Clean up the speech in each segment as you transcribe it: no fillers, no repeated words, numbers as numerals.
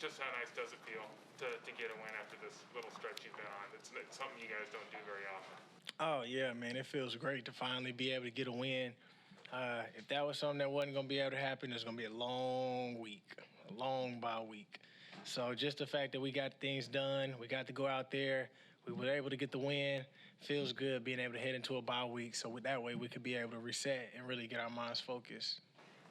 just how nice does it feel to get a win after this little stretch you've been on? It's something you guys don't do very often. Oh, yeah, man. It feels great to finally be able to get a win. If that was something that wasn't going to be able to happen, it's going to be a long week, a long bye week. So just the fact that we got things done, we got to go out there, we were able to get the win, feels good being able to head into a bye week. So with that way, we could be able to reset and really get our minds focused.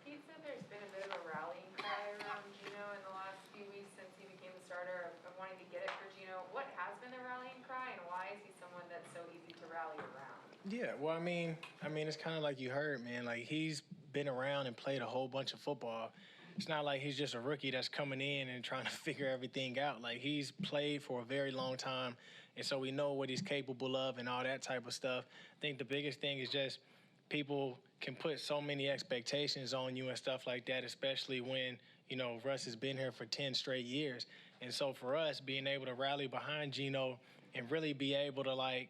Pete said there's been a bit of a rallying cry around Geno in the last few weeks since he became the starter of wanting to get it for Geno. What has been the rallying cry, and why is he someone that's so easy to rally around? Yeah, well, I mean, it's kind of like you heard, man. Like, he's been around and played a whole bunch of football. It's not like he's just a rookie that's coming in and trying to figure everything out. Like, he's played for a very long time, and so we know what he's capable of and all that type of stuff. I think the biggest thing is just people can put so many expectations on you and stuff like that, especially when, Russ has been here for 10 straight years. And so for us, being able to rally behind Geno and really be able to, like,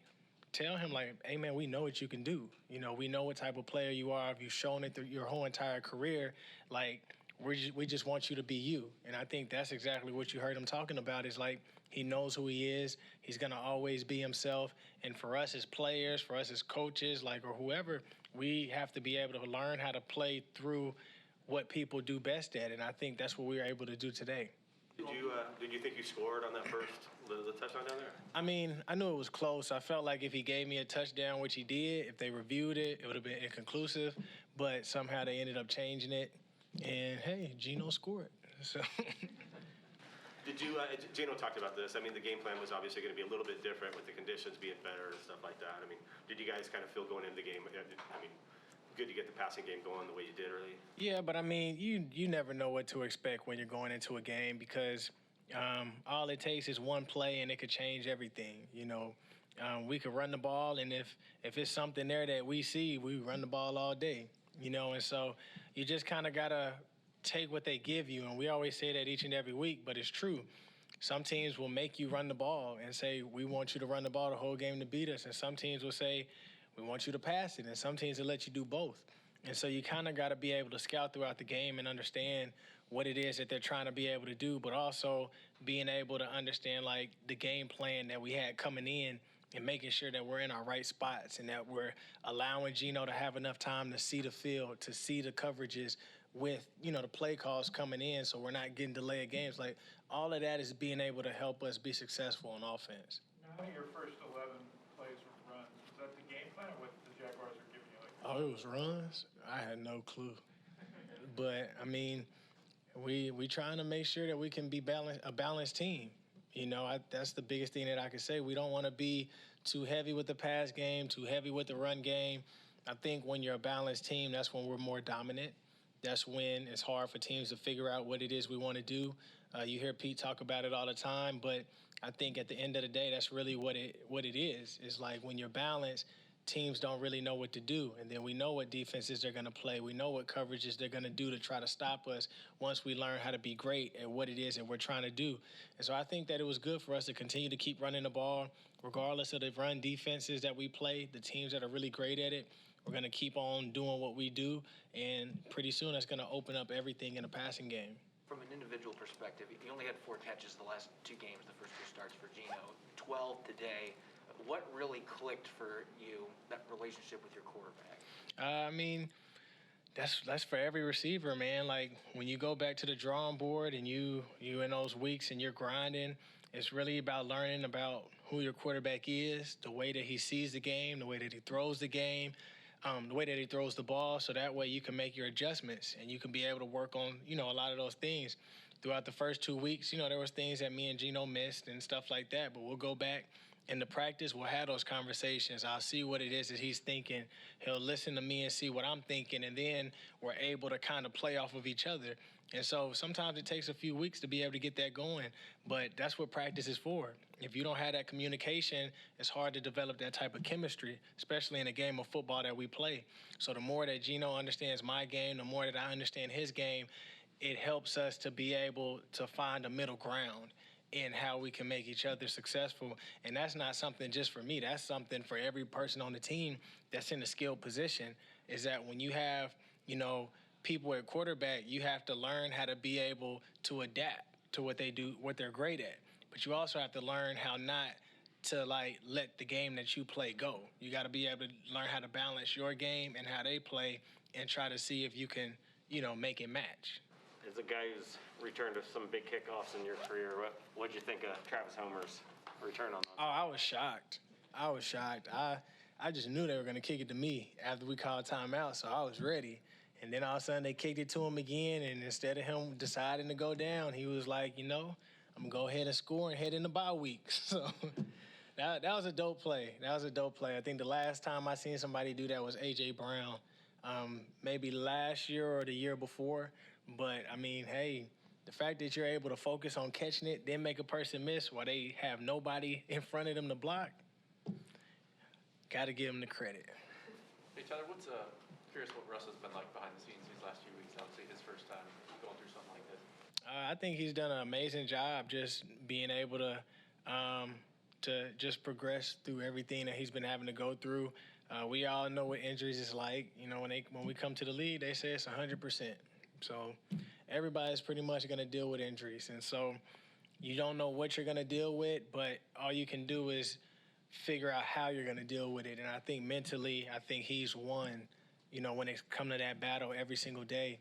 tell him, like, hey, man, we know what you can do. We know what type of player you are. You've shown it through your whole entire career. Like, we just want you to be you. And I think that's exactly what you heard him talking about is, like, he knows who he is. He's going to always be himself. And for us as players, for us as coaches, like, or whoever, we have to be able to learn how to play through what people do best at. And I think that's what we were able to do today. Did you think you scored on that first, the touchdown down there? I mean, I knew it was close. I felt like if he gave me a touchdown, which he did, if they reviewed it, it would have been inconclusive. But somehow they ended up changing it. And, hey, Geno scored. So. Did you, Geno talked about this. I mean, the game plan was obviously going to be a little bit different with the conditions being better and stuff like that. I mean, did you guys kind of feel going into the game, I mean, good to get the passing game going the way you did early? Yeah, but I mean, you never know what to expect when you're going into a game because all it takes is one play and it could change everything. We could run the ball, and if it's something there that we see, we run the ball all day. And so you just kind of gotta take what they give you, and we always say that each and every week, but it's true. Some teams will make you run the ball and say, we want you to run the ball the whole game to beat us, and some teams will say, we want you to pass it, and some teams will let you do both. And so you kind of got to be able to scout throughout the game and understand what it is that they're trying to be able to do, but also being able to understand, like, the game plan that we had coming in and making sure that we're in our right spots and that we're allowing Geno to have enough time to see the field, to see the coverages with, the play calls coming in so we're not getting delayed games. Like, all of that is being able to help us be successful on offense. Now, your first 11 plays were runs. Is that the game plan or what the Jaguars are giving you? Oh, it was runs? I had no clue. But, I mean, we trying to make sure that we can be a balanced team. That's the biggest thing that I can say. We don't want to be too heavy with the pass game, too heavy with the run game. I think when you're a balanced team, that's when we're more dominant. That's when it's hard for teams to figure out what it is we want to do. You hear Pete talk about it all the time, but I think at the end of the day, that's really what it is. It's like when you're balanced, teams don't really know what to do. And then we know what defenses they're going to play. We know what coverages they're going to do to try to stop us once we learn how to be great at what it is that we're trying to do. And so I think that it was good for us to continue to keep running the ball, regardless of the run defenses that we play, the teams that are really great at it. We're going to keep on doing what we do, and pretty soon that's going to open up everything in the passing game. From an individual perspective, you only had 4 catches the last 2 games, the first 2 starts for Geno, 12 today. What really clicked for you, that relationship with your quarterback? I mean, that's for every receiver, man. Like, when you go back to the drawing board and you in those weeks and you're grinding, it's really about learning about who your quarterback is, the way that he sees the game, the way that he throws the game, the way that he throws the ball, so that way you can make your adjustments and you can be able to work on, a lot of those things. Throughout the first 2 weeks, there was things that me and Geno missed and stuff like that, but we'll go back in the practice, we'll have those conversations. I'll see what it is that he's thinking. He'll listen to me and see what I'm thinking, and then we're able to kind of play off of each other. And so sometimes it takes a few weeks to be able to get that going, but that's what practice is for. If you don't have that communication, it's hard to develop that type of chemistry, especially in a game of football that we play. So the more that Geno understands my game, the more that I understand his game, it helps us to be able to find a middle ground in how we can make each other successful. And that's not something just for me. That's something for every person on the team that's in a skilled position, is that when you have, people at quarterback, you have to learn how to be able to adapt. to what they do, what they're great at. But you also have to learn how not to like let the game that you play go. You got to be able to learn how to balance your game and how they play, and try to see if you can, make it match. As a guy who's returned to some big kickoffs in your career, what'd you think of Travis Homer's return on those? Oh, I was shocked. I just knew they were going to kick it to me after we called timeout, so I was ready. And then all of a sudden they kicked it to him again, and instead of him deciding to go down, he was like, I'm going to go ahead and score and head in the bye week. So that was a dope play. I think the last time I seen somebody do that was A.J. Brown, maybe last year or the year before. But, I mean, hey, the fact that you're able to focus on catching it, then make a person miss while they have nobody in front of them to block, got to give them the credit. Hey, Tyler, curious what Russ has been like behind the scenes these last few weeks. Obviously, his first time going through something like this. I think he's done an amazing job just being able to just progress through everything that he's been having to go through. We all know what injuries is like. When we come to the league, they say it's 100%. So everybody's pretty much going to deal with injuries. And so you don't know what you're going to deal with, but all you can do is figure out how you're going to deal with it. And I think mentally, he's won, when it's come to that battle every single day.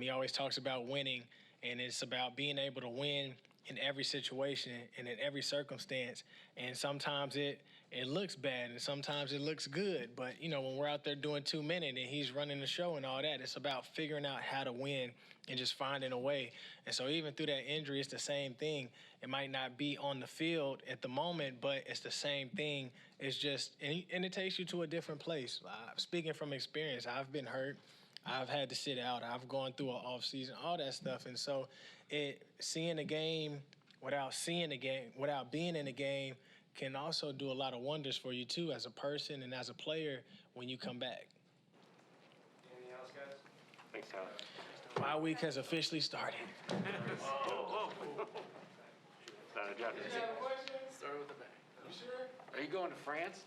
He always talks about winning, and it's about being able to win in every situation and in every circumstance. And sometimes it looks bad, and sometimes it looks good. But, when we're out there doing 2 minutes and he's running the show and all that, it's about figuring out how to win and just finding a way. And so even through that injury, it's the same thing. It might not be on the field at the moment, but it's the same thing. It's just, and it takes you to a different place. Speaking from experience, I've been hurt. I've had to sit out. I've gone through an off season, all that stuff. And so seeing the game without being in the game can also do a lot of wonders for you too, as a person and as a player when you come back. Anything else, guys? Thanks, Tyler. My week has officially started. Start with the bang. You sure? Are you going to France?